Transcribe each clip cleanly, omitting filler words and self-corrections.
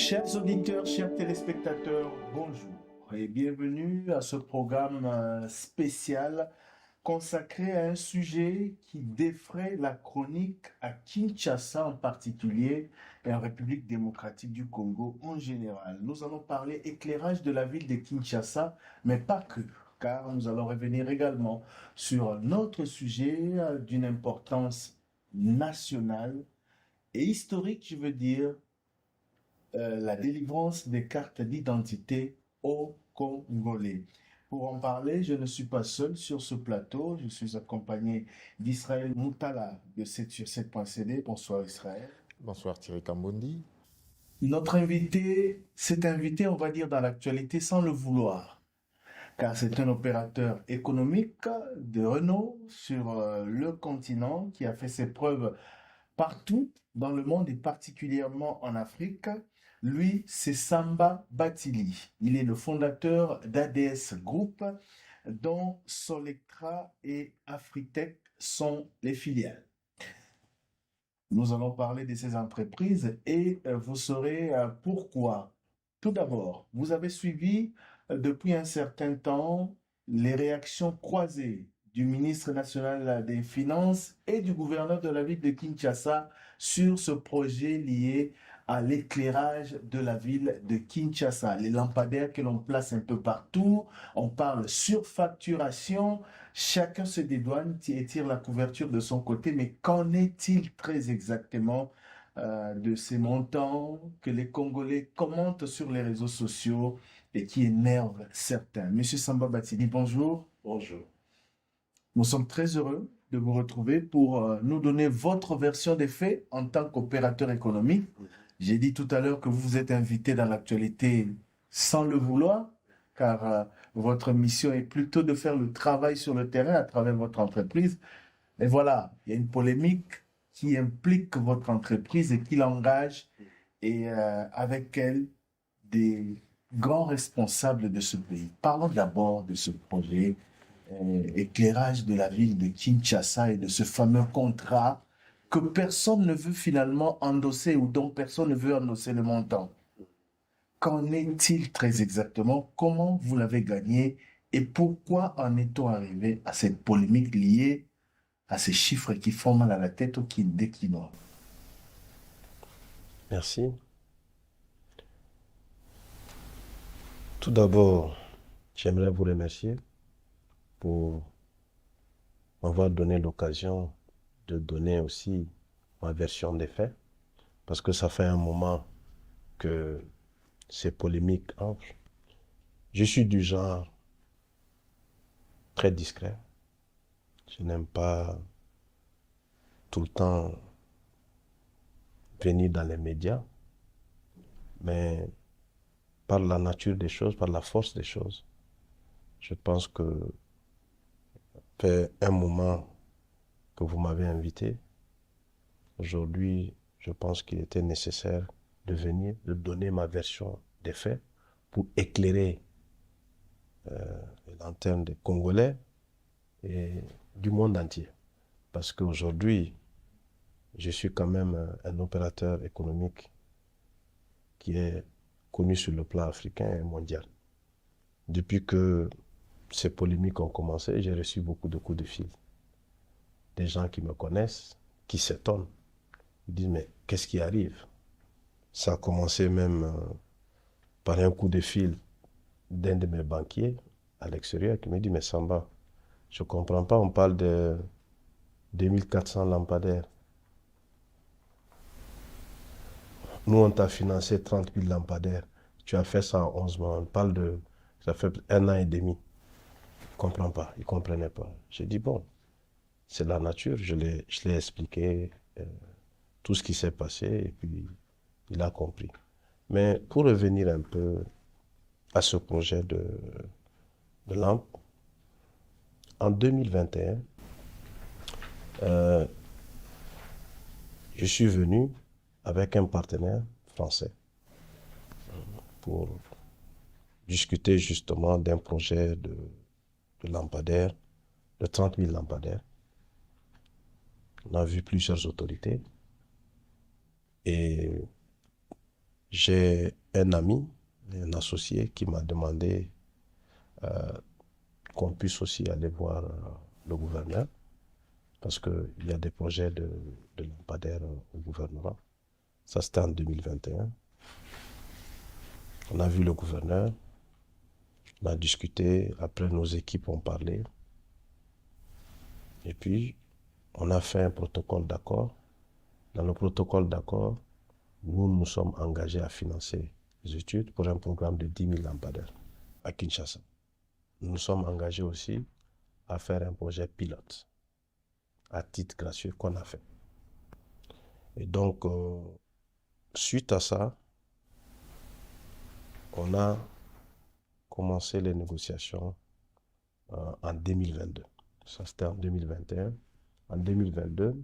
Chers auditeurs, chers téléspectateurs, bonjour et bienvenue à ce programme spécial consacré à un sujet qui défraie la chronique à Kinshasa en particulier et en République démocratique du Congo en général. Nous allons parler éclairage de la ville de Kinshasa, mais pas que, car nous allons revenir également sur notre sujet d'une importance nationale et historique, je veux dire, la délivrance des cartes d'identité aux Congolais. Pour en parler, je ne suis pas seul sur ce plateau, je suis accompagné d'Israël Moutala de 7 sur 7.cd. Bonsoir Israël. Bonsoir Thierry Kambondi. Notre invité s'est invité, on va dire, dans l'actualité sans le vouloir, car c'est un opérateur économique de renom sur le continent qui a fait ses preuves partout dans le monde et particulièrement en Afrique. Lui, c'est Samba Batili. Il est le fondateur d'ADS Group, dont Solectra et Afritech sont les filiales. Nous allons parler de ces entreprises et vous saurez pourquoi. Tout d'abord, vous avez suivi depuis un certain temps les réactions croisées du ministre national des Finances et du gouverneur de la ville de Kinshasa sur ce projet lié à l'éclairage de la ville de Kinshasa. Les lampadaires que l'on place un peu partout, on parle surfacturation, chacun se dédouane et tire la couverture de son côté, mais qu'en est-il très exactement de ces montants que les Congolais commentent sur les réseaux sociaux et qui énervent certains? Monsieur Samba Batili, bonjour. Bonjour. Nous sommes très heureux de vous retrouver pour nous donner votre version des faits en tant qu'opérateur économique. J'ai dit tout à l'heure que vous vous êtes invité dans l'actualité sans le vouloir, car votre mission est plutôt de faire le travail sur le terrain à travers votre entreprise. Mais voilà, il y a une polémique qui implique votre entreprise et qui l'engage, et avec elle, des grands responsables de ce pays. Parlons d'abord de ce projet éclairage de la ville de Kinshasa et de ce fameux contrat que personne ne veut finalement endosser ou dont personne ne veut endosser le montant. Qu'en est-il très exactement? Comment vous l'avez gagné? Et pourquoi en est-on arrivé à cette polémique liée à ces chiffres qui font mal à la tête ou qui déclinent? Merci. Tout d'abord, j'aimerais vous remercier pour m'avoir donné l'occasion de donner aussi ma version des faits, parce que ça fait un moment que ces polémiques entrent. Je suis du genre très discret. Je n'aime pas tout le temps venir dans les médias, mais par la nature des choses, par la force des choses, je pense que fait un moment que vous m'avez invité. Aujourd'hui, je pense qu'il était nécessaire de venir, de donner ma version des faits pour éclairer les lanternes des Congolais et du monde entier. Parce qu'aujourd'hui, je suis quand même un opérateur économique qui est connu sur le plan africain et mondial. Depuis que ces polémiques ont commencé, j'ai reçu beaucoup de coups de fil. Des gens qui me connaissent, qui s'étonnent. Ils disent, mais qu'est-ce qui arrive? Ça a commencé même par un coup de fil d'un de mes banquiers à l'extérieur qui me dit, mais Samba, je ne comprends pas, on parle de 2400 lampadaires. Nous, on t'a financé 30 000 lampadaires. Tu as fait ça en 11 mois. On parle de... Ça fait 1 an et demi. Il ne comprend pas. Il ne comprenait pas. J'ai dit, bon, c'est la nature. Je l'ai expliqué tout ce qui s'est passé et puis il a compris. Mais pour revenir un peu à ce projet de lampe, en 2021, je suis venu avec un partenaire français pour discuter justement d'un projet de lampadaires, de 30 000 lampadaires. On a vu plusieurs autorités et J'ai un ami, un associé qui m'a demandé qu'on puisse aussi aller voir le gouverneur parce qu'il y a des projets de lampadaires au gouvernement. Ça, c'était en 2021. On a vu le gouverneur, on a discuté, après nos équipes ont parlé. Et puis, on a fait un protocole d'accord. Dans le protocole d'accord, nous nous sommes engagés à financer les études pour un programme de 10 000 lampadaires à Kinshasa. Nous nous sommes engagés aussi à faire un projet pilote à titre gracieux qu'on a fait. Et donc, suite à ça, on a commencé les négociations en 2022. Ça, c'était en 2021. En 2022,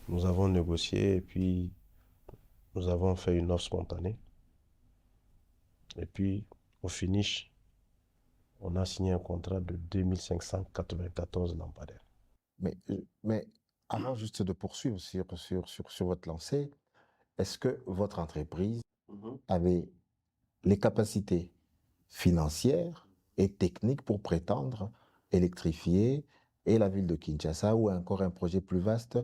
nous avons négocié et puis nous avons fait une offre spontanée. Et puis, au finish, on a signé un contrat de 2594 lampadaires. Mais avant juste de poursuivre sur votre lancée, est-ce que votre entreprise avait les capacités financières et techniques pour prétendre électrifier et la ville de Kinshasa ou encore un projet plus vaste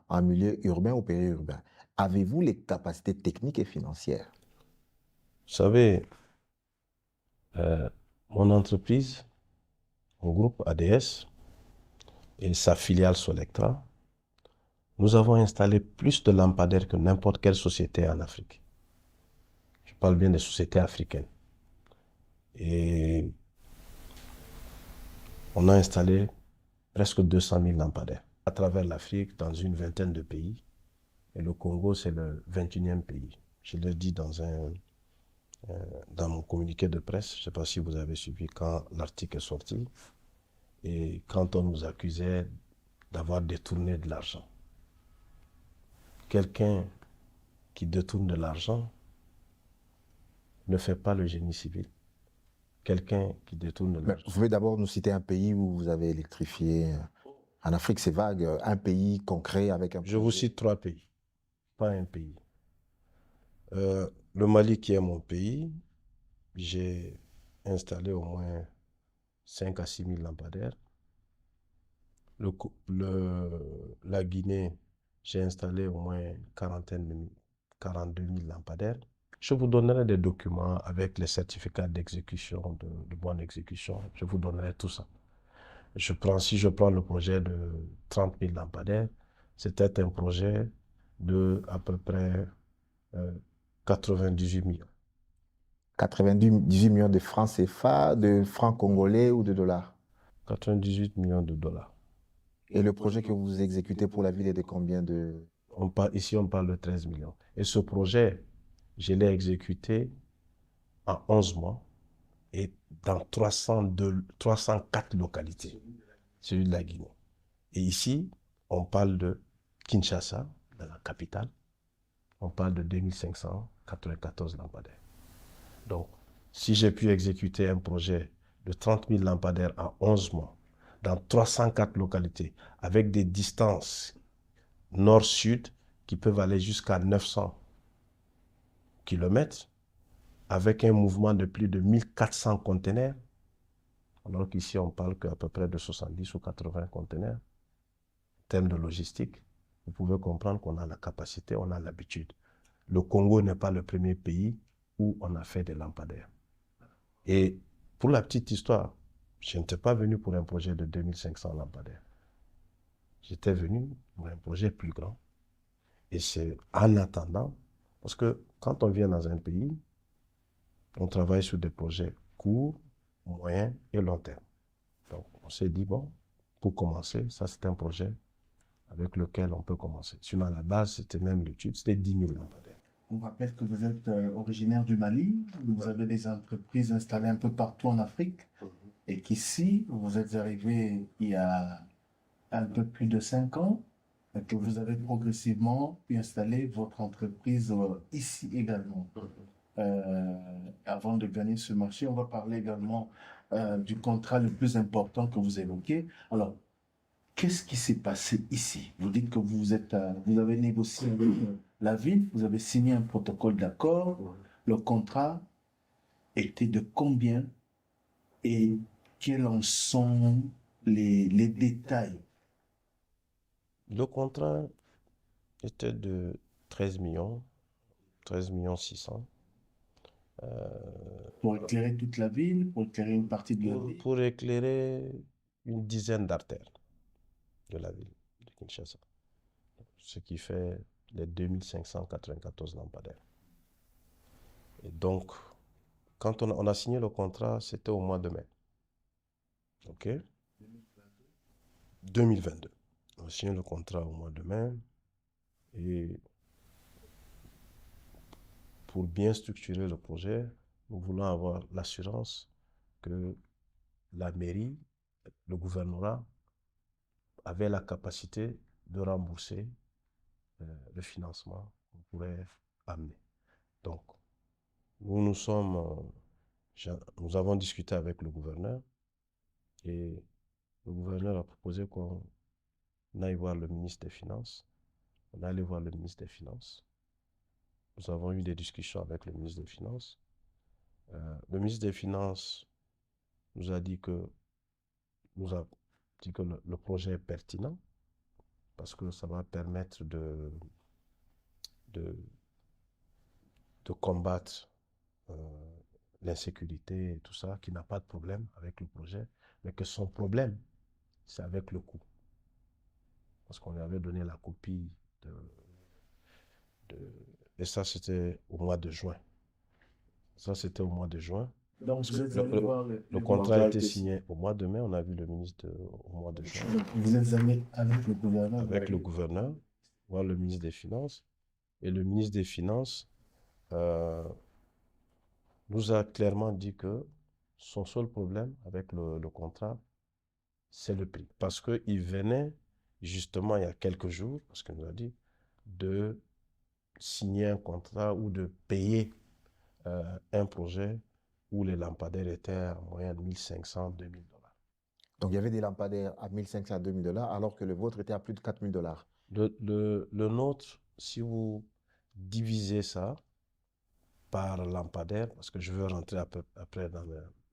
en milieu urbain ou périurbain? Avez-vous les capacités techniques et financières? Vous savez, mon entreprise, mon groupe ADS et sa filiale Solectra, nous avons installé plus de lampadaires que n'importe quelle société en Afrique. Je parle bien des sociétés africaines. Et on a installé presque 200 000 lampadaires à travers l'Afrique, dans une vingtaine de pays. Et le Congo, c'est le 21e pays. Je le dis dans mon communiqué de presse. Je ne sais pas si vous avez suivi quand l'article est sorti. Et quand on nous accusait d'avoir détourné de l'argent. Quelqu'un qui détourne de l'argent ne fait pas le génie civil. Quelqu'un qui détourne de Mais l'argent. vous pouvez d'abord nous citer un pays où vous avez électrifié. En Afrique, c'est vague. Un pays concret avec un Je vous projet. cite 3 pays, pas un pays. Le Mali qui est mon pays, j'ai installé au moins 5 à 6 000 lampadaires. La Guinée, j'ai installé au moins 42 000 lampadaires. Je vous donnerai des documents avec les certificats d'exécution, de bonne exécution. Je vous donnerai tout ça. Si je prends le projet de 30 000 lampadaires, c'était un projet de à peu près 98 millions. 98 millions de francs CFA, de francs congolais ou de dollars. 98 millions de dollars. Et le projet que vous exécutez pour la ville est de combien de... Ici, on parle de 13 millions. Et ce projet, je l'ai exécuté en 11 mois et dans 304 localités, celui de la Guinée. Et ici, on parle de Kinshasa, de la capitale. On parle de 2594 lampadaires. Donc, si j'ai pu exécuter un projet de 30 000 lampadaires en 11 mois, dans 304 localités, avec des distances nord-sud qui peuvent aller jusqu'à 900 km, avec un mouvement de plus de 1400 conteneurs, alors qu'ici on parle qu'à peu près de 70 ou 80 conteneurs, en termes de logistique, vous pouvez comprendre qu'on a la capacité, on a l'habitude. Le Congo n'est pas le premier pays où on a fait des lampadaires. Et pour la petite histoire, je n'étais pas venu pour un projet de 2500 lampadaires. J'étais venu pour un projet plus grand. Et c'est en attendant, parce que quand on vient dans un pays, on travaille sur des projets courts, moyens et long terme. Donc on s'est dit, bon, pour commencer, ça c'est un projet avec lequel on peut commencer. Sinon à la base, c'était même l'étude, c'était 10 000 lampadaires. On rappelle que vous êtes originaire du Mali, vous avez des entreprises installées un peu partout en Afrique, et qu'ici, vous êtes arrivé il y a un peu plus de 5 ans, et que vous avez progressivement pu installer votre entreprise ici également. Avant de gagner ce marché, on va parler également du contrat le plus important que vous évoquez. Alors, qu'est-ce qui s'est passé ici? Vous dites que vous avez négocié avec la ville, vous avez signé un protocole d'accord. Le contrat était de combien et quels en sont les détails? Le contrat était de 13 millions, 13 millions 600. Pour éclairer toute la ville, pour éclairer une partie de la ville. Pour éclairer une dizaine d'artères de la ville de Kinshasa, ce qui fait les 2594 lampadaires. Et donc, quand on a signé le contrat, c'était au mois de mai. OK? 2022. On a signé le contrat au mois de mai. Et pour bien structurer le projet, nous voulons avoir l'assurance que la mairie, le gouvernorat, avait la capacité de rembourser le financement qu'on pourrait amener. Donc, nous avons discuté avec le gouverneur et le gouverneur a proposé qu'on aille voir le ministre des Finances. On est allé voir le ministre des Finances. Nous avons eu des discussions avec le ministre des Finances. Le ministre des Finances nous a dit que, le projet est pertinent parce que ça va permettre de combattre l'insécurité et tout ça, qui n'a pas de problème avec le projet, mais que son problème, c'est avec le coût. Parce qu'on lui avait donné la copie et ça, c'était au mois de juin. Ça, c'était au mois de juin. Donc, vous êtes allé voir Le contrat a été signé au mois de mai. On a vu le ministre au mois de juin. Vous êtes allé avec le gouverneur? Avec le gouverneur, voir le ministre des Finances. Et le ministre des Finances nous a clairement dit que son seul problème avec le contrat, c'est le prix. Parce qu'il venait, justement, il y a quelques jours, parce qu'il nous a dit, de signer un contrat ou de payer un projet où les lampadaires étaient en moyenne 1500, 2000 dollars. Donc, il y avait des lampadaires à 1500 à 2000 dollars, alors que le vôtre était à plus de 4000 dollars. Le nôtre, si vous divisez ça par lampadaire, parce que je veux rentrer après dans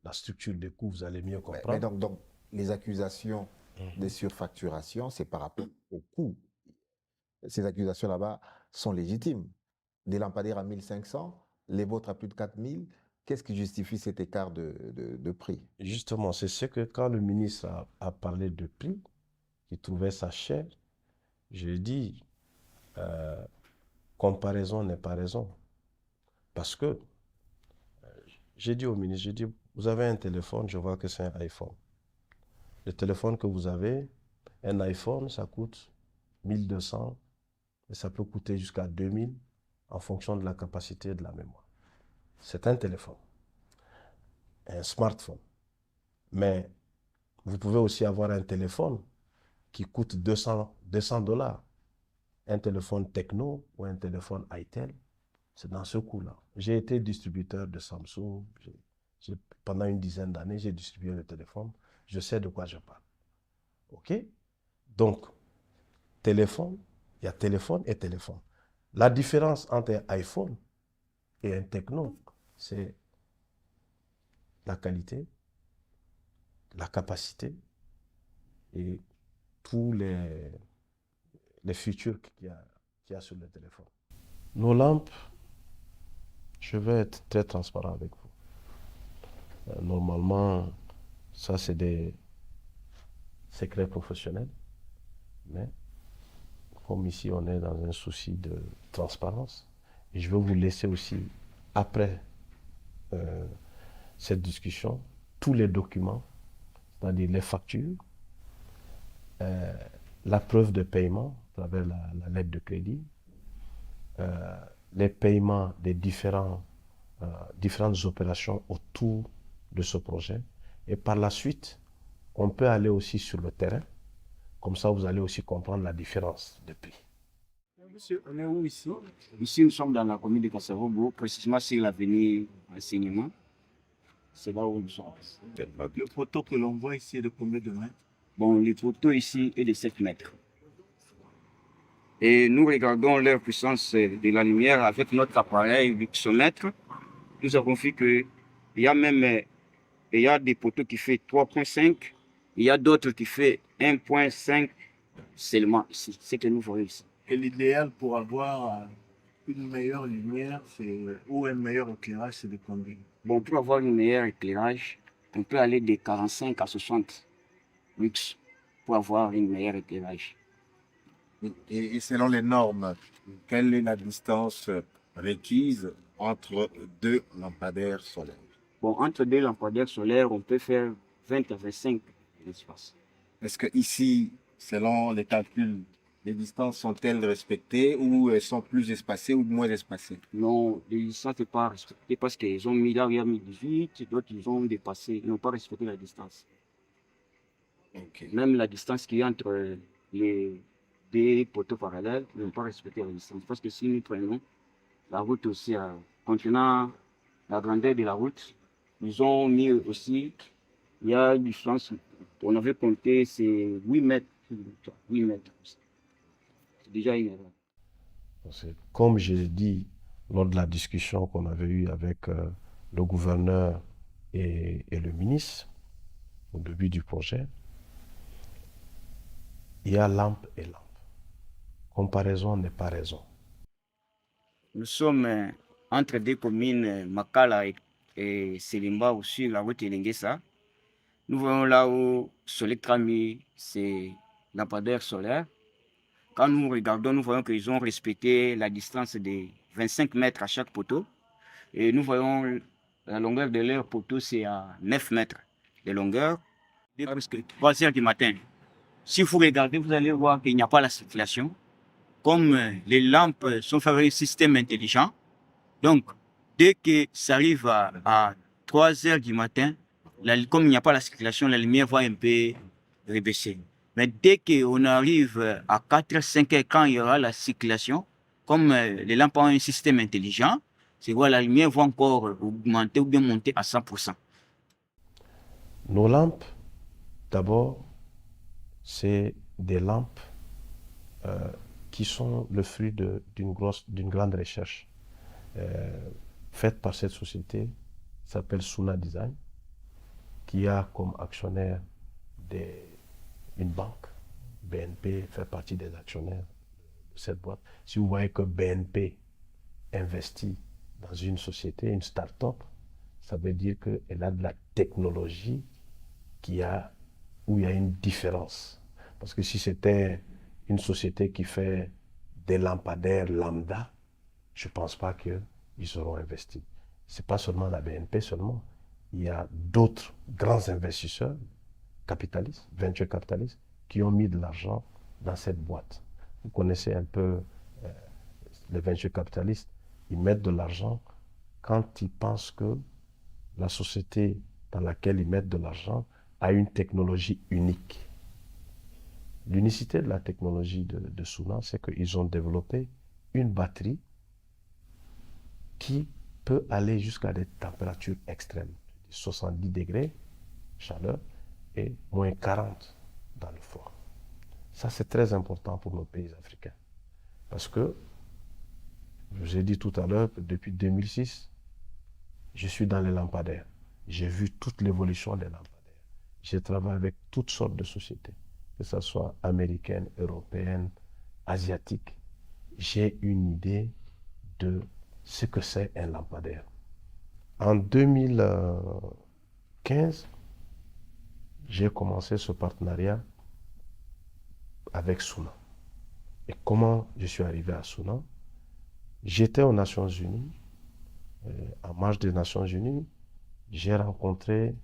la structure des coûts, vous allez mieux comprendre. Mais donc, les accusations de surfacturation, c'est par rapport au coût. Ces accusations là-bas sont légitimes. Des lampadaires à 1500, les vôtres à plus de 4000, qu'est-ce qui justifie cet écart de prix? Justement, c'est ce que quand le ministre a parlé de prix, il trouvait ça cher, j'ai dit, comparaison n'est pas raison. Parce que, j'ai dit au ministre, j'ai dit, vous avez un téléphone, je vois que c'est un iPhone. Le téléphone que vous avez, un iPhone, ça coûte 1200, et ça peut coûter jusqu'à 2000 en fonction de la capacité de la mémoire. C'est un téléphone, un smartphone. Mais vous pouvez aussi avoir un téléphone qui coûte 200 dollars. Un téléphone Techno ou un téléphone Itel, c'est dans ce coût-là. J'ai été distributeur de Samsung. Pendant une dizaine d'années, j'ai distribué le téléphone. Je sais de quoi je parle. OK? Donc, téléphone, il y a téléphone et téléphone. La différence entre un iPhone et un Techno, c'est la qualité, la capacité et tous les features qu'il y a sur le téléphone. Nos lampes, je vais être très transparent avec vous. Normalement, ça c'est des secrets professionnels, mais comme ici on est dans un souci de transparence, et je vais vous laisser aussi, après cette discussion, tous les documents, c'est-à-dire les factures, la preuve de paiement à travers la lettre de crédit, les paiements des différentes opérations autour de ce projet. Et par la suite, on peut aller aussi sur le terrain. Comme ça, vous allez aussi comprendre la différence de prix. Monsieur, on est où ici? Ici, nous sommes dans la commune de Kassarobo, précisément sur l'avenue Enseignement. C'est là où nous sommes. Le photo que l'on voit ici est de combien de mètres? Bon, les photos ici est de 7 mètres. Et nous regardons leur puissance de la lumière avec notre appareil luxomètre. Nous avons vu que il y a même il y a des poteaux qui fait 3,5, il y a d'autres qui fait 1,5 seulement ici, ce que nous voyons ici. Et l'idéal pour avoir une meilleure lumière ou un meilleur éclairage, c'est de combien? Bon, pour avoir un meilleur éclairage, on peut aller de 45 à 60 lux pour avoir un meilleur éclairage. Et selon les normes, quelle est la distance requise entre deux lampadaires solaires? Bon, entre deux lampadaires solaires, on peut faire 20 à 25 d'espace. Est-ce que ici, selon les calculs, les distances sont-elles respectées ou elles sont plus espacées ou moins espacées? Non, les distances ne sont pas respectées parce qu'ils ont mis là, il y a mis 18, d'autres ils ont dépassé, ils n'ont pas respecté la distance. Okay. Même la distance qu'il y a entre les deux poteaux parallèles, ils n'ont pas respecté la distance. Parce que si nous prenons la route aussi, contenant la grandeur de la route, ils ont mis aussi, il y a une distance, on avait compté, c'est 8 mètres. 8 mètres. C'est déjà une erreur. Comme je l'ai dit lors de la discussion qu'on avait eue avec le gouverneur et le ministre au début du projet, il y a lampe et lampe. Comparaison n'est pas raison. Nous sommes entre deux communes, Makala et Selimba, au sud, la route Elengesa. Nous voyons là où Soletrami, c'est lampadaire solaire. Quand nous regardons, nous voyons qu'ils ont respecté la distance de 25 mètres à chaque poteau. Et nous voyons la longueur de leur poteau, c'est à 9 mètres de longueur. Presque 3 heures du matin. Si vous regardez, vous allez voir qu'il n'y a pas la circulation. Comme les lampes sont faites avec un système intelligent, donc dès que ça arrive à 3 heures du matin, comme il n'y a pas la circulation, la lumière va un peu rebaisser. Mais dès qu'on arrive à 4 5 heures, quand il y aura la circulation, comme les lampes ont un système intelligent, c'est quoi, la lumière va encore augmenter ou bien monter à 100%. Nos lampes, d'abord, c'est des lampes qui sont le fruit d'une grande recherche faite par cette société qui s'appelle Suna Design, qui a comme actionnaire une banque. BNP fait partie des actionnaires de cette boîte. Si vous voyez que BNP investit dans une société, une start-up, ça veut dire qu'elle a de la technologie où il y a une différence. Parce que si c'était une société qui fait des lampadaires lambda, je ne pense pas qu'ils auront investi. Ce n'est pas seulement la BNP seulement. Il y a d'autres grands investisseurs, capitalistes, venture capitalistes, qui ont mis de l'argent dans cette boîte. Vous connaissez un peu les venture capitalistes. Ils mettent de l'argent quand ils pensent que la société dans laquelle ils mettent de l'argent a une technologie unique. L'unicité de la technologie de Suna, c'est qu'ils ont développé une batterie qui peut aller jusqu'à des températures extrêmes, 70 degrés chaleur et moins 40 dans le froid. Ça, c'est très important pour nos pays africains. Parce que, je vous ai dit tout à l'heure que depuis 2006, je suis dans les lampadaires. J'ai vu toute l'évolution des lampadaires. J'ai travaillé avec toutes sortes de sociétés, que ce soit américaines, européennes, asiatiques. J'ai une idée de ce que c'est un lampadaire. En 2015, j'ai commencé ce partenariat avec Suna. Et comment je suis arrivé à Suna? J'étais aux Nations Unies. En marge des Nations Unies, j'ai rencontré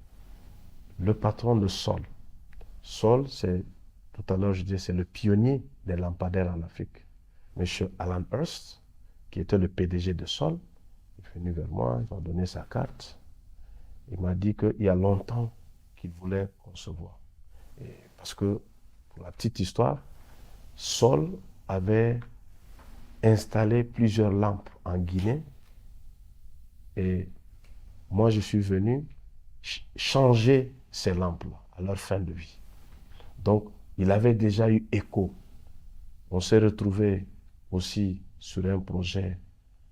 le patron de Sol. Sol, c'est, tout à l'heure je disais, c'est le pionnier des lampadaires en Afrique. Monsieur Alan Hurst, qui était le PDG de Sol, est venu vers moi, il m'a donné sa carte. Il m'a dit qu'il y a longtemps qu'il voulait concevoir. Et parce que, pour la petite histoire, Sol avait installé plusieurs lampes en Guinée et moi je suis venu changer ces lampes-là à leur fin de vie. Donc il avait déjà eu écho On s'est retrouvé aussi sur un projet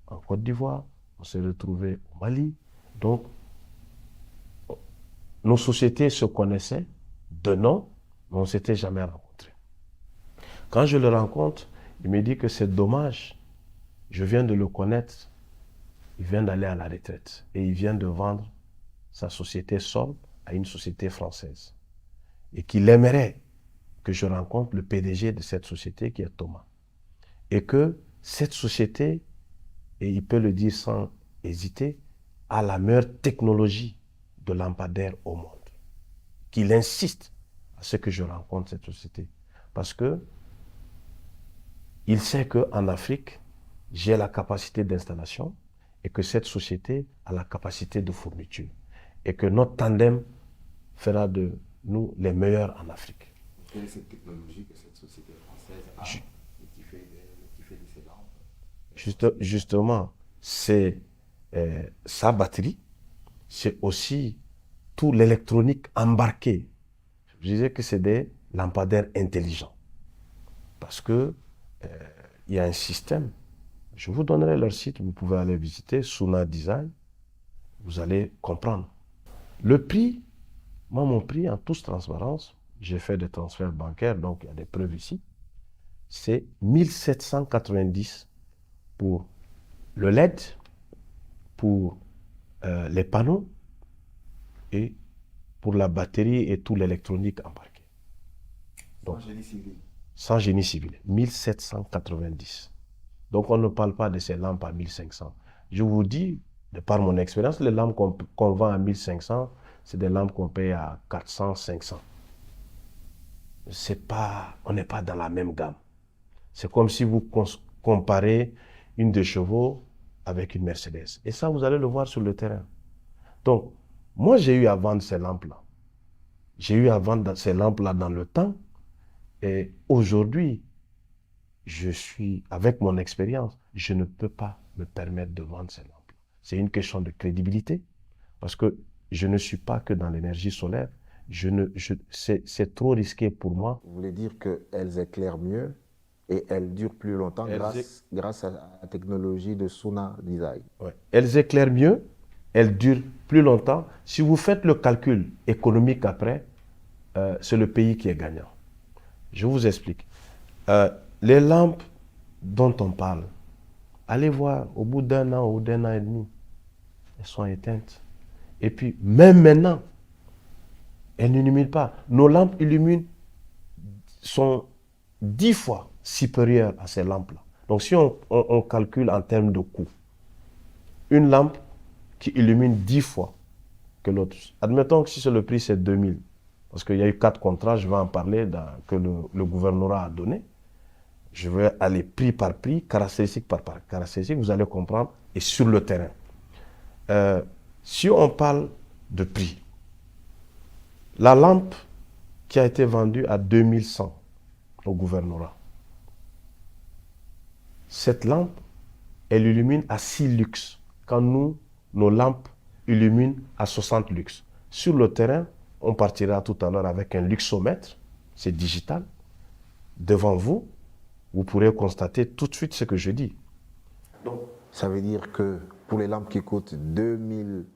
en Côte d'Ivoire, on s'est retrouvé au Mali. Donc, nos sociétés se connaissaient de nom, mais on ne s'était jamais rencontrés. Quand je le rencontre, il me dit que c'est dommage, je viens de le connaître, il vient d'aller à la retraite et il vient de vendre sa société Sol à une société française. Et qu'il aimerait que je rencontre le PDG de cette société qui est Thomas. Et que cette société, et il peut le dire sans hésiter, a la meilleure technologie de lampadaire au monde. Qu'il insiste à ce que je rencontre cette société. Parce que il sait qu'en Afrique, j'ai la capacité d'installation et que cette société a la capacité de fourniture. Et que notre tandem fera de nous les meilleurs en Afrique. Quelle est cette technologie que cette société française a et qui fait de ces lampes? Justement, c'est sa batterie, c'est aussi tout l'électronique embarqué. Je disais que c'est des lampadaires intelligents. Parce que il y a un système. Je vous donnerai leur site, vous pouvez aller visiter, Suna Design. Vous allez comprendre. Le prix, moi mon prix en toute transparence, j'ai fait des transferts bancaires, donc il y a des preuves ici, c'est 1790 pour le LED, pour les panneaux et pour la batterie et tout l'électronique embarqué. Donc, sans génie civil. Sans génie civil, 1790. Donc on ne parle pas de ces lampes à 1500. Je vous dis, de par mon expérience, les lampes qu'on vend à 1500, c'est des lampes qu'on paye à 400, 500. On n'est pas dans la même gamme. C'est comme si vous comparez une de chevaux avec une Mercedes. Et ça, vous allez le voir sur le terrain. Donc, moi, j'ai eu à vendre ces lampes-là. J'ai eu à vendre ces lampes-là dans le temps. Et aujourd'hui, avec mon expérience, je ne peux pas me permettre de vendre ces lampes. C'est une question de crédibilité, parce que je ne suis pas que dans l'énergie solaire. C'est trop risqué pour moi. Vous voulez dire qu'elles éclairent mieux et elles durent plus longtemps grâce à la technologie de Suna Design. Ouais. Elles éclairent mieux, elles durent plus longtemps. Si vous faites le calcul économique après, c'est le pays qui est gagnant. Je vous explique. Les lampes dont on parle, allez voir, au bout d'un an ou d'un an et demi, elles sont éteintes. Et puis, même maintenant, elles n'illuminent pas. Nos lampes sont 10 fois supérieures à ces lampes-là. Donc, si on calcule en termes de coût, une lampe qui illumine 10 fois que l'autre, admettons que si le prix c'est 2000, parce qu'il y a eu 4 contrats, je vais en parler, que le gouvernorat a donné. Je vais aller prix par prix, caractéristique par caractéristique, vous allez comprendre, et sur le terrain. Si on parle de prix, la lampe qui a été vendue à 2100 au gouvernorat, cette lampe, elle illumine à 6 lux, quand nos lampes illuminent à 60 lux. Sur le terrain, on partira tout à l'heure avec un luxomètre, c'est digital. Devant vous, vous pourrez constater tout de suite ce que je dis. Donc, ça veut dire que pour les lampes qui coûtent 2000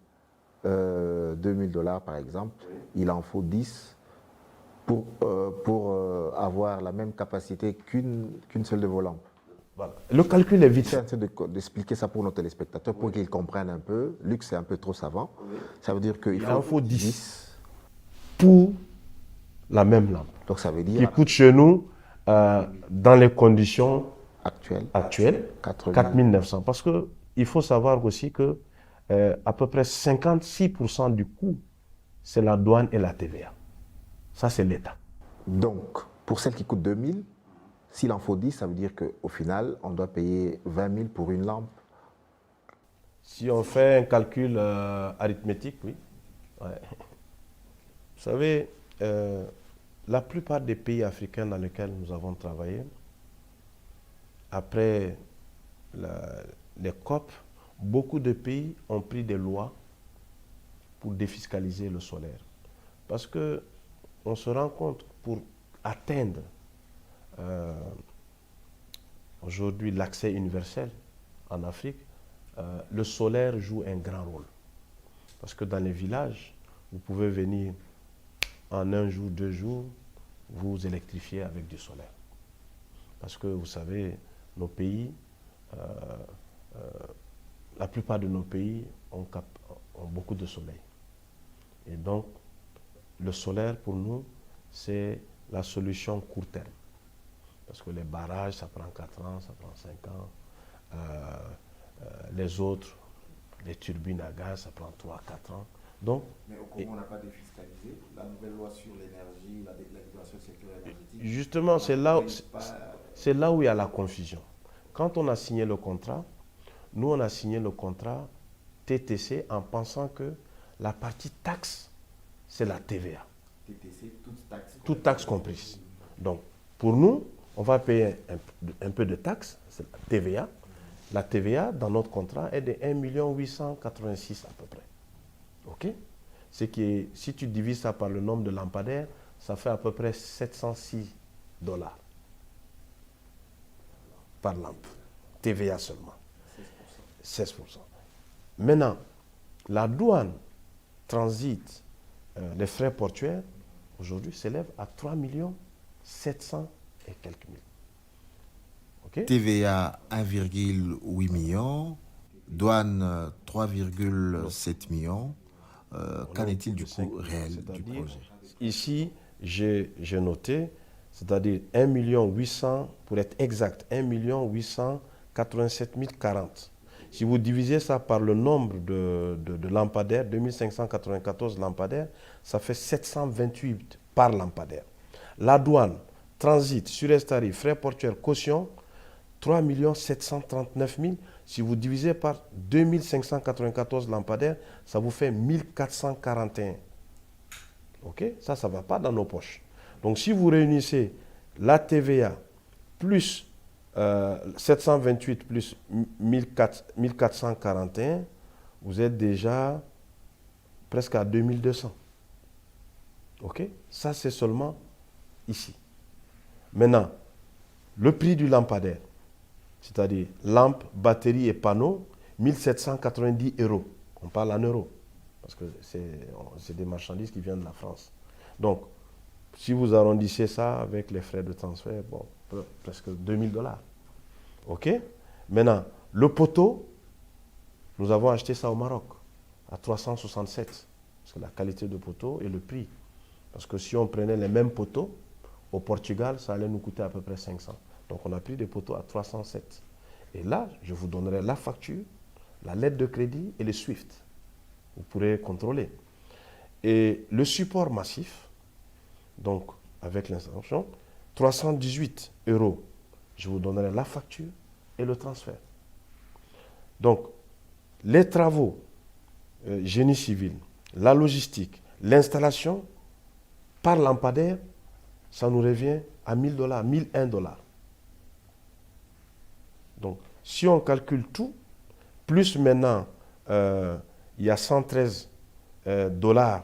$, par exemple, il en faut 10 pour avoir la même capacité qu'une seule de vos lampes. Voilà. Le calcul est vite. J'essaie d'expliquer ça pour nos téléspectateurs, pour qu'ils comprennent un peu. Luxe, c'est un peu trop savant. Ça veut dire qu'il en faut 10 pour la même lampe. Donc ça veut dire... Qui coûte chez nous, dans les conditions actuelles 4 900. Parce qu'il faut savoir aussi que à peu près 56% du coût, c'est la douane et la TVA. Ça, c'est l'État. Donc, pour celle qui coûte 2000, s'il en faut 10, ça veut dire qu'au final, on doit payer 20 000 pour une lampe. Si on fait un calcul arithmétique, oui. Ouais. Vous savez, la plupart des pays africains dans lesquels nous avons travaillé, après les COP, beaucoup de pays ont pris des lois pour défiscaliser le solaire. Parce qu'on se rend compte, pour atteindre aujourd'hui l'accès universel en Afrique, le solaire joue un grand rôle. Parce que dans les villages, vous pouvez venir en 1 jour, 2 jours, vous électrifier avec du solaire. Parce que vous savez, nos pays, la plupart de nos pays ont beaucoup de soleil. Et donc, le solaire, pour nous, c'est la solution court terme. Parce que les barrages, ça prend 4 ans, ça prend 5 ans. Les autres, les turbines à gaz, ça prend 3-4 ans. Donc, mais au Congo, on n'a pas défiscalisé la nouvelle loi sur l'énergie, la libération du secteur énergétique. Justement, c'est là où il y a la confusion. Quand on a signé le contrat, nous, on a signé le contrat TTC en pensant que la partie taxe, c'est la TVA. TTC, toute taxe comprise. Donc, pour nous, on va payer un peu de taxes, c'est la TVA. La TVA, dans notre contrat, est de 1 886 000 à peu près. OK? Si tu divises ça par le nombre de lampadaires, ça fait à peu près $706 par lampe. TVA seulement. 16%. Maintenant, la douane, transit, les frais portuaires, aujourd'hui, s'élèvent à 3 700 et quelques mille. Okay? TVA 1,8 million, douane 3,7 millions. Qu'en est-il du coût réel du projet? Ici, j'ai noté, c'est-à-dire 1 800 000, pour être exact, 1 887 040. Si vous divisez ça par le nombre de lampadaires, 2594 lampadaires, ça fait 728 par lampadaire. La douane, transit, surestarie, frais portuaires, caution, 3 739 000. Si vous divisez par 2594 lampadaires, ça vous fait 1441. OK? Ça ne va pas dans nos poches. Donc, si vous réunissez la TVA plus 728 plus 1441, vous êtes déjà presque à 2200. OK? Ça, c'est seulement ici. Maintenant, le prix du lampadaire, c'est-à-dire lampe, batterie et panneau, 1790 €. On parle en euros, parce que c'est des marchandises qui viennent de la France. Donc, si vous arrondissez ça avec les frais de transfert, bon, presque $2000. OK? Maintenant, le poteau, nous avons acheté ça au Maroc, à 367. Parce que la qualité de poteau et le prix. Parce que si on prenait les mêmes poteaux, au Portugal, ça allait nous coûter à peu près 500. Donc, on a pris des poteaux à 307. Et là, je vous donnerai la facture, la lettre de crédit et le SWIFT. Vous pourrez contrôler. Et le support massif, donc avec l'installation, 318 €. Je vous donnerai la facture et le transfert. Donc, les travaux, génie civil, la logistique, l'installation, par lampadaire, ça nous revient à $1000, $1001. Donc, si on calcule tout, plus maintenant, il y a 113 $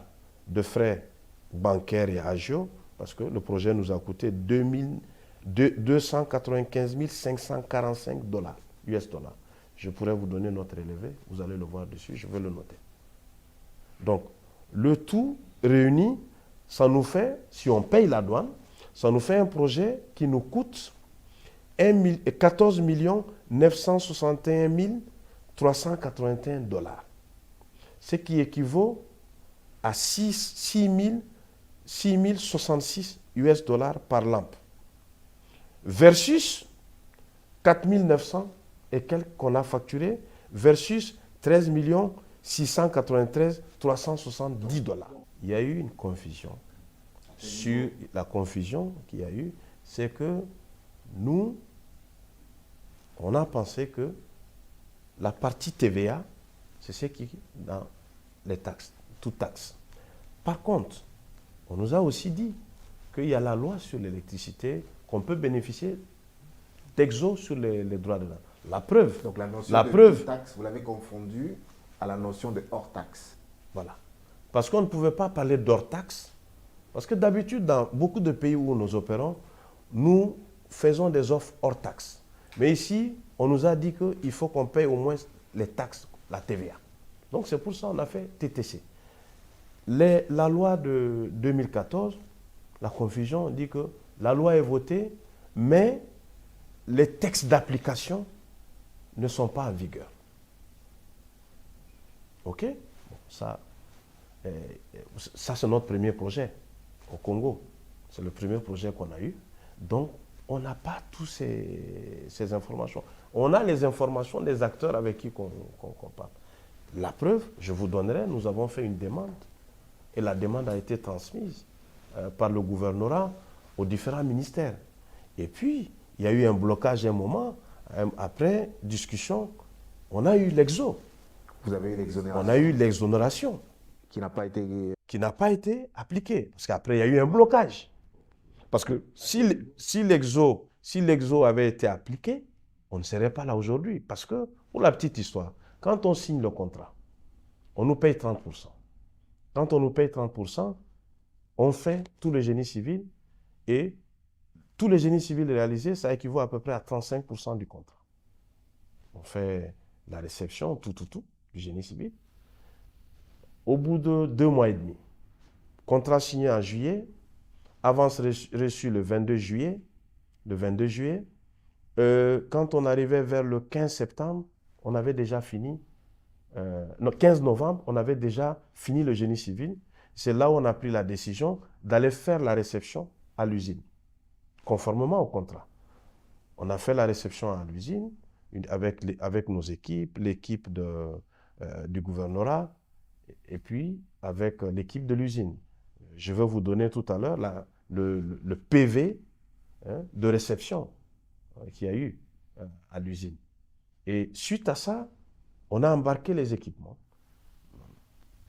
de frais bancaires et agio, parce que le projet nous a coûté 295 545 $ US dollars. Je pourrais vous donner notre élevé, vous allez le voir dessus, je vais le noter. Donc, le tout réuni, ça nous fait, si on paye la douane, ça nous fait un projet qui nous coûte 14 961 381 $. Ce qui équivaut à 6 066 US dollars par lampe. Versus 4 900 et quelques qu'on a facturé, versus 13 693 370 $. Il y a eu une confusion. Sur la confusion qu'il y a eu, c'est que nous, on a pensé que la partie TVA, c'est ce qui est dans les taxes, toutes taxes. Par contre, on nous a aussi dit qu'il y a la loi sur l'électricité, qu'on peut bénéficier d'exo sur les droits de l'homme. La preuve. Donc la notion la de preuve, taxe, vous l'avez confondue à la notion de hors taxe. Voilà. Parce qu'on ne pouvait pas parler d'hors taxe. Parce que d'habitude, dans beaucoup de pays où nous opérons, nous faisons des offres hors taxe. Mais ici, on nous a dit qu'il faut qu'on paye au moins les taxes, la TVA. Donc c'est pour ça qu'on a fait TTC. La loi de 2014, la confusion dit que la loi est votée, mais les textes d'application ne sont pas en vigueur. OK? Bon, ça c'est notre premier projet au Congo. C'est le premier projet qu'on a eu. Donc, on n'a pas toutes ces informations. On a les informations des acteurs avec qui on parle. La preuve, je vous donnerai, nous avons fait une demande et la demande a été transmise par le gouvernorat aux différents ministères. Et puis, il y a eu un blocage à un moment. Après discussion, on a eu l'exo. Vous avez eu l'exonération. On a eu l'exonération. Qui n'a pas été... Qui n'a pas été appliquée. Parce qu'après, il y a eu un blocage. Parce que si l'exo avait été appliqué, on ne serait pas là aujourd'hui. Parce que, pour la petite histoire, quand on signe le contrat, on nous paye 30%. Quand on nous paye 30%, on fait tout le génie civil et tout le génie civil réalisé, ça équivaut à peu près à 35% du contrat. On fait la réception, tout, du génie civil. Au bout de 2 mois et demi, contrat signé en juillet, avance reçue le 22 juillet. Quand on arrivait vers le 15 septembre, on avait déjà fini, le 15 novembre, on avait déjà fini le génie civil. C'est là où on a pris la décision d'aller faire la réception à l'usine, conformément au contrat. On a fait la réception à l'usine avec nos équipes, l'équipe du gouvernorat, et puis avec l'équipe de l'usine. Je vais vous donner tout à l'heure le PV de réception qu'il y a eu à l'usine. Et suite à ça, on a embarqué les équipements.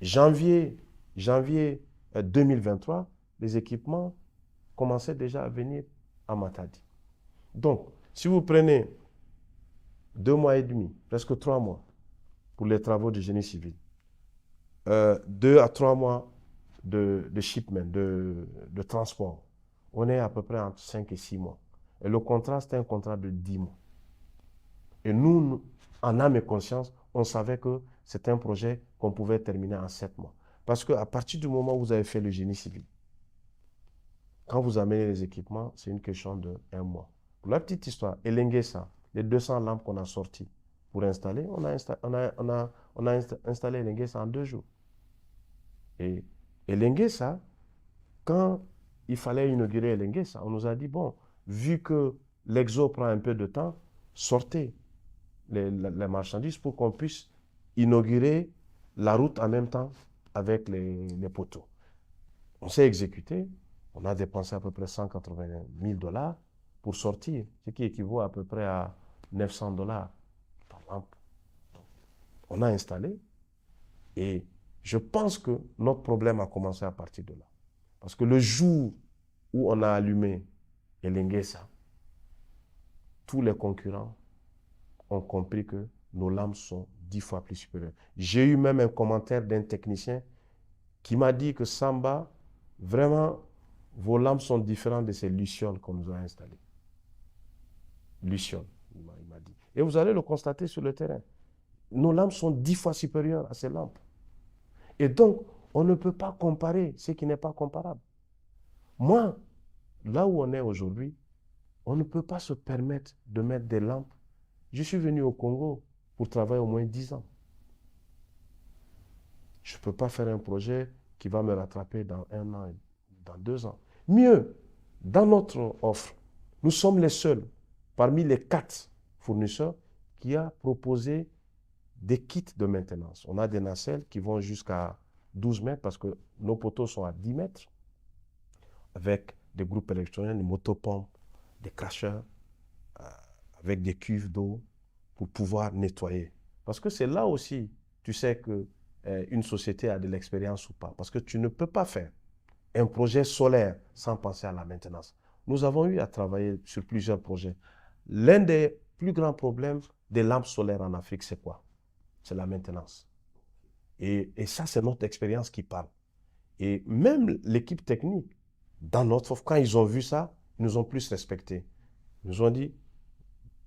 Janvier 2023, les équipements commençaient déjà à venir à Matadi. Donc, si vous prenez 2 mois et demi, presque 3 mois, pour les travaux de génie civil, 2 à 3 mois de shipment, de transport, on est à peu près entre 5 et 6 mois. Et le contrat, c'était un contrat de 10 mois. Et nous, en âme et conscience, on savait que c'était un projet qu'on pouvait terminer en 7 mois. Parce qu'à partir du moment où vous avez fait le génie civil, quand vous amenez les équipements, c'est une question de 1 mois. Pour la petite histoire, Elenguesa, les 200 lampes qu'on a sorties pour installer, on a installé Elenguesa en 2 jours. Et Elenguesa, quand il fallait inaugurer Elenguesa, on nous a dit, bon, vu que l'exo prend un peu de temps, sortez les marchandises pour qu'on puisse inaugurer la route en même temps avec les poteaux. On s'est exécuté, on a dépensé à peu près 180 000 $ pour sortir, ce qui équivaut à peu près à 900 $ par lampe. On a installé et je pense que notre problème a commencé à partir de là. Parce que le jour où on a allumé Elenguesa, tous les concurrents ont compris que nos lampes sont 10 fois plus supérieures. J'ai eu même un commentaire d'un technicien qui m'a dit que Samba, vraiment, vos lampes sont différentes de ces lucioles qu'on nous a installées. Lucioles, il m'a dit. Et vous allez le constater sur le terrain. Nos lampes sont 10 fois supérieures à ces lampes. Et donc, on ne peut pas comparer ce qui n'est pas comparable. Moi, là où on est aujourd'hui, on ne peut pas se permettre de mettre des lampes. Je suis venu au Congo pour travailler au moins 10 ans. Je ne peux pas faire un projet qui va me rattraper dans 1 an, dans 2 ans. Mieux, dans notre offre, nous sommes les seuls, parmi les 4 fournisseurs, qui a proposé des kits de maintenance. On a des nacelles qui vont jusqu'à 12 mètres parce que nos poteaux sont à 10 mètres, avec des groupes électrogènes, des motopompes, des cracheurs, avec des cuves d'eau pour pouvoir nettoyer. Parce que c'est là aussi, tu sais que une société a de l'expérience ou pas. Parce que tu ne peux pas faire un projet solaire sans penser à la maintenance. Nous avons eu à travailler sur plusieurs projets. L'un des plus grands problèmes des lampes solaires en Afrique, c'est quoi? C'est la maintenance. Et ça, c'est notre expérience qui parle. Et même l'équipe technique, dans notre offre, quand ils ont vu ça, ils nous ont plus respectés. Ils nous ont dit,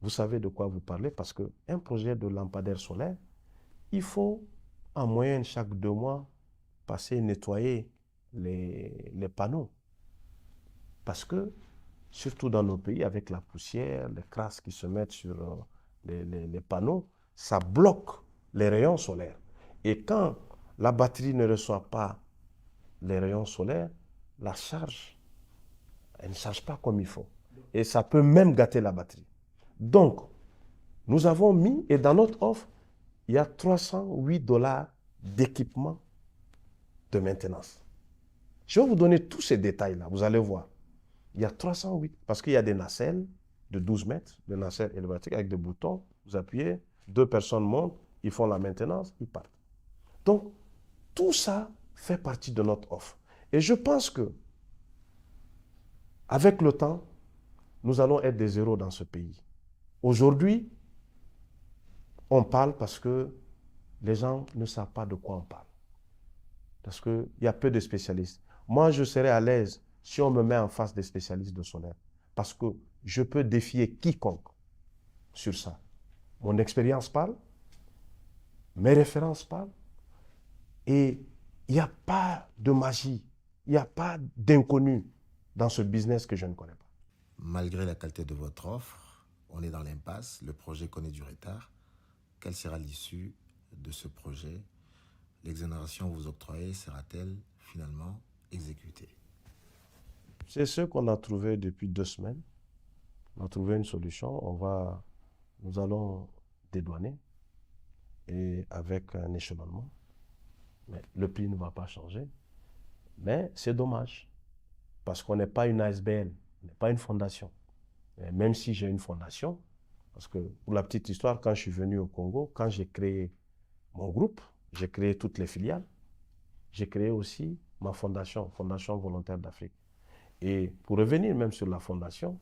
vous savez de quoi vous parlez parce qu'un projet de lampadaire solaire, il faut en moyenne chaque 2 mois passer nettoyer les panneaux. Parce que, surtout dans nos pays, avec la poussière, les crasses qui se mettent sur les panneaux, ça bloque les rayons solaires. Et quand la batterie ne reçoit pas les rayons solaires, la charge, elle ne charge pas comme il faut. Et ça peut même gâter la batterie. Donc, nous avons mis, et dans notre offre, il y a 308 $ d'équipement de maintenance. Je vais vous donner tous ces détails-là, vous allez voir. Il y a 308, parce qu'il y a des nacelles de 12 mètres, des nacelles élévatriques avec des boutons. Vous appuyez, 2 personnes montent, ils font la maintenance, ils partent. Donc, tout ça fait partie de notre offre. Et je pense que, avec le temps, nous allons être des héros dans ce pays. Aujourd'hui, on parle parce que les gens ne savent pas de quoi on parle. Parce qu'il y a peu de spécialistes. Moi, je serais à l'aise si on me met en face des spécialistes de solaire. Parce que je peux défier quiconque sur ça. Mon expérience parle, mes références parlent, et il n'y a pas de magie, il n'y a pas d'inconnu dans ce business que je ne connais pas. Malgré la qualité de votre offre, on est dans l'impasse, le projet connaît du retard. Quelle sera l'issue de ce projet? L'exonération vous octroyée sera-t-elle finalement exécutée? C'est ce qu'on a trouvé depuis 2 semaines. On a trouvé une solution. Nous allons dédouaner et avec un échelonnement. Mais le prix ne va pas changer. Mais c'est dommage parce qu'on n'est pas une ASBL, on n'est pas une fondation. Et même si j'ai une fondation, parce que pour la petite histoire, quand je suis venu au Congo, quand j'ai créé mon groupe, j'ai créé toutes les filiales, j'ai créé aussi ma fondation, Fondation Volontaire d'Afrique. Et pour revenir même sur la fondation,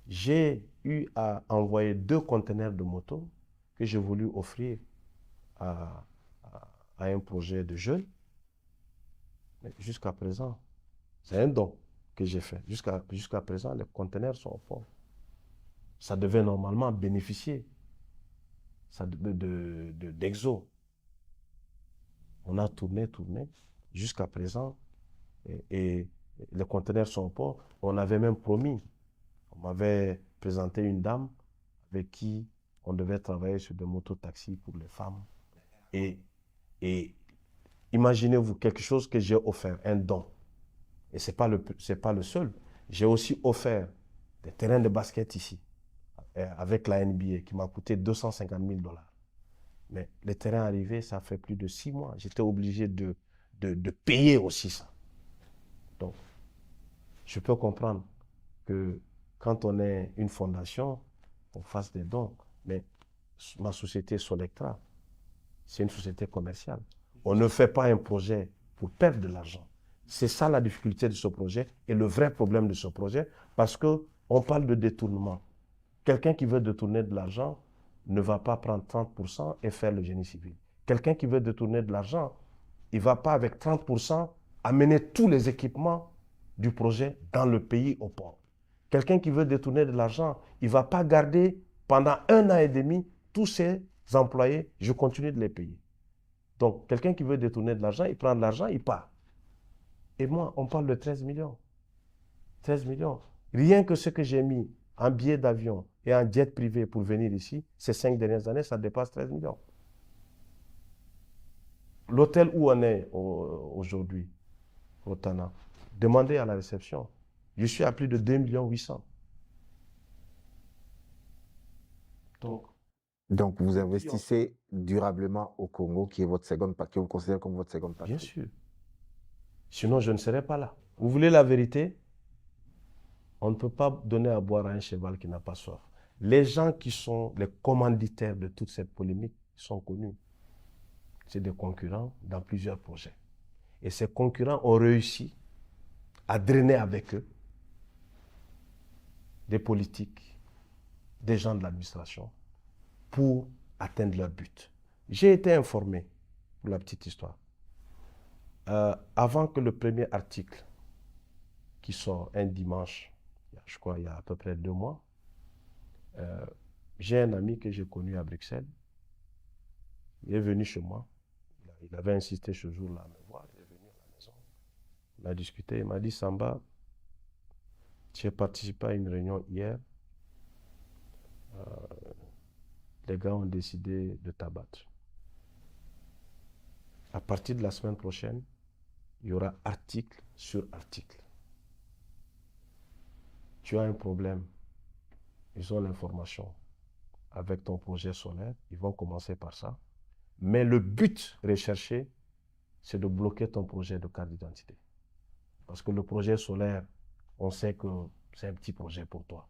j'ai eu à envoyer 2 conteneurs de moto que j'ai voulu offrir à un projet de jeunes. Mais jusqu'à présent, c'est un don que j'ai fait. Jusqu'à présent, les conteneurs sont au port. Ça devait normalement bénéficier d'Exo. On a tourné. Jusqu'à présent, et les conteneurs sont au port. On avait même promis. On m'avait présenté une dame avec qui on devait travailler sur des mototaxis pour les femmes. Et imaginez-vous quelque chose que j'ai offert, un don. Et ce n'est pas le seul. J'ai aussi offert des terrains de basket ici, avec la NBA, qui m'a coûté 250 000 $. Mais les terrains arrivés, ça fait plus de 6 mois. J'étais obligé de payer aussi ça. Donc, je peux comprendre que quand on est une fondation, on fasse des dons. Mais ma société Solectra, c'est une société commerciale. On ne fait pas un projet pour perdre de l'argent. C'est ça la difficulté de ce projet et le vrai problème de ce projet, parce qu'on parle de détournement. Quelqu'un qui veut détourner de l'argent ne va pas prendre 30% et faire le génie civil. Quelqu'un qui veut détourner de l'argent, il ne va pas avec 30% amener tous les équipements du projet dans le pays au port. Quelqu'un qui veut détourner de l'argent, il ne va pas garder pendant 1 an et demi tous ses employés, je continue de les payer. Donc, quelqu'un qui veut détourner de l'argent, il prend de l'argent, il part. Et moi, on parle de 13 millions. 13 millions. Rien que ce que j'ai mis en billets d'avion et en jet privé pour venir ici, ces 5 dernières années, ça dépasse 13 millions. L'hôtel où on est aujourd'hui, au Tana, demandez à la réception. Je suis à plus de 2,8 millions. Donc, vous investissez durablement au Congo, qui est votre que vous considérez comme votre seconde patrie. Bien sûr. Sinon, je ne serais pas là. Vous voulez la vérité? On ne peut pas donner à boire à un cheval qui n'a pas soif. Les gens qui sont les commanditaires de toute cette polémique sont connus. C'est des concurrents dans plusieurs projets. Et ces concurrents ont réussi à drainer avec eux des politiques, des gens de l'administration, pour atteindre leur but. J'ai été informé, pour la petite histoire, avant que le premier article qui sort un dimanche, je crois il y a à peu près 2 mois, J'ai un ami que j'ai connu à Bruxelles. Il est venu chez moi. Il avait insisté ce jour-là à me voir. Il est venu à la maison. On a discuté. Il m'a dit, Samba, j'ai participé à une réunion hier. Les gars ont décidé de t'abattre. À partir de la semaine prochaine, il y aura article sur article. Tu as un problème. Ils ont l'information avec ton projet solaire. Ils vont commencer par ça. Mais le but recherché, c'est de bloquer ton projet de carte d'identité. Parce que le projet solaire, on sait que c'est un petit projet pour toi.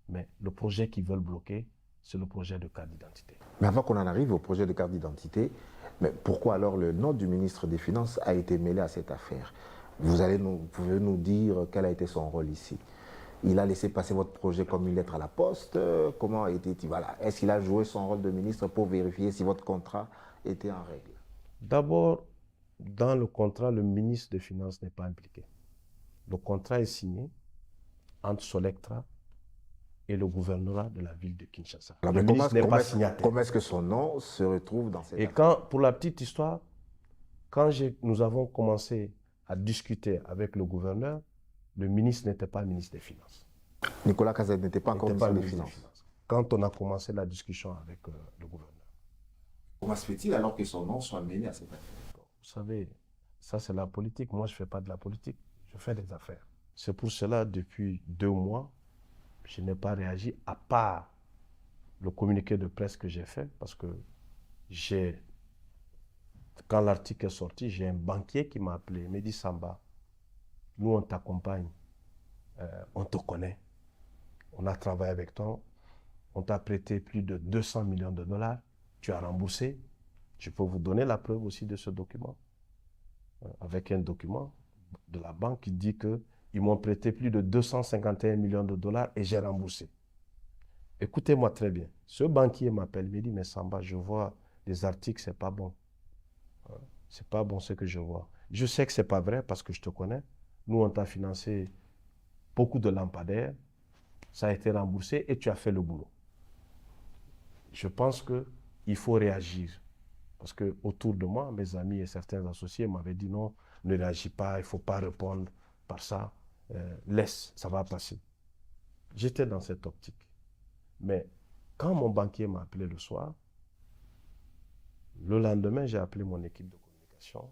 Mais le projet qu'ils veulent bloquer, c'est le projet de carte d'identité. Mais avant qu'on en arrive au projet de carte d'identité, mais pourquoi alors le nom du ministre des Finances a été mêlé à cette affaire? Vous pouvez nous dire quel a été son rôle ici? Il a laissé passer votre projet comme une lettre à la poste? Comment a été-il? Voilà. Est-ce qu'il a joué son rôle de ministre pour vérifier si votre contrat était en règle? D'abord, dans le contrat, le ministre des Finances n'est pas impliqué. Le contrat est signé entre Solectra et le gouvernorat de la ville de Kinshasa. Alors, le ministre n'est pas signataire. Comment est-ce que son nom se retrouve dans cette Et affaire? pour la petite histoire, quand nous avons commencé à discuter avec le gouverneur, le ministre n'était pas ministre des Finances. Nicolas Cazet n'était pas encore ministre des Finances. Quand on a commencé la discussion avec le gouverneur. Comment se fait-il alors que son nom soit mêlé à cette affaire? Vous savez, ça c'est la politique. Moi, je ne fais pas de la politique. Je fais des affaires. C'est pour cela, depuis 2 mois, je n'ai pas réagi, à part le communiqué de presse que j'ai fait, parce que quand l'article est sorti, j'ai un banquier qui m'a appelé, il m'a dit, Samba, nous on t'accompagne, on te connaît, on a travaillé avec toi, on t'a prêté plus de 200 millions de dollars, tu as remboursé, je peux vous donner la preuve aussi de ce document, avec un document de la banque qui dit qu'ils m'ont prêté plus de 251 millions de dollars et j'ai remboursé. Écoutez-moi très bien. Ce banquier m'appelle, me dit, mais Samba, je vois des articles, c'est pas bon. C'est pas bon ce que je vois. Je sais que c'est pas vrai parce que je te connais. Nous, on t'a financé beaucoup de lampadaires. Ça a été remboursé et tu as fait le boulot. Je pense qu'il faut réagir. Parce que autour de moi, mes amis et certains associés m'avaient dit non, ne réagis pas, il ne faut pas répondre par ça. Laisse, ça va passer. J'étais dans cette optique. Mais quand mon banquier m'a appelé le soir, le lendemain, j'ai appelé mon équipe de communication.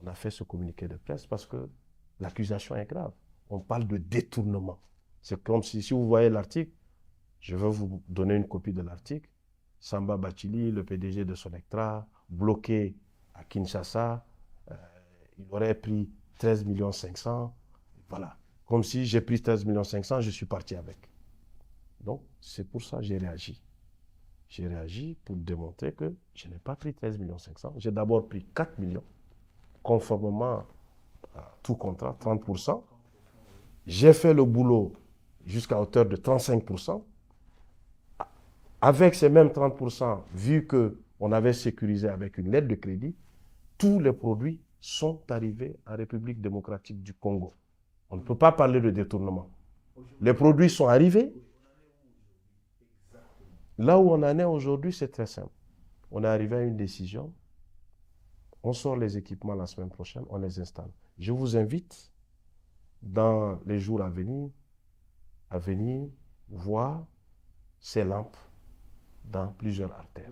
On a fait ce communiqué de presse parce que l'accusation est grave. On parle de détournement. C'est comme si vous voyez l'article, je vais vous donner une copie de l'article. Samba Bachili, le PDG de Solectra, bloqué à Kinshasa, il aurait pris 13 500 000. Voilà. Comme si j'ai pris 13 500 000, je suis parti avec. Donc, c'est pour ça que j'ai réagi. J'ai réagi pour démontrer que je n'ai pas pris 13 500 000. J'ai d'abord pris 4 millions, conformément à tout contrat, 30%. J'ai fait le boulot jusqu'à hauteur de 35%. Avec ces mêmes 30%, vu qu'on avait sécurisé avec une lettre de crédit, tous les produits sont arrivés en République démocratique du Congo. On ne peut pas parler de détournement. Les produits sont arrivés. Là où on en est aujourd'hui, c'est très simple. On est arrivé à une décision. On sort les équipements la semaine prochaine, on les installe. Je vous invite, dans les jours à venir voir ces lampes dans plusieurs artères.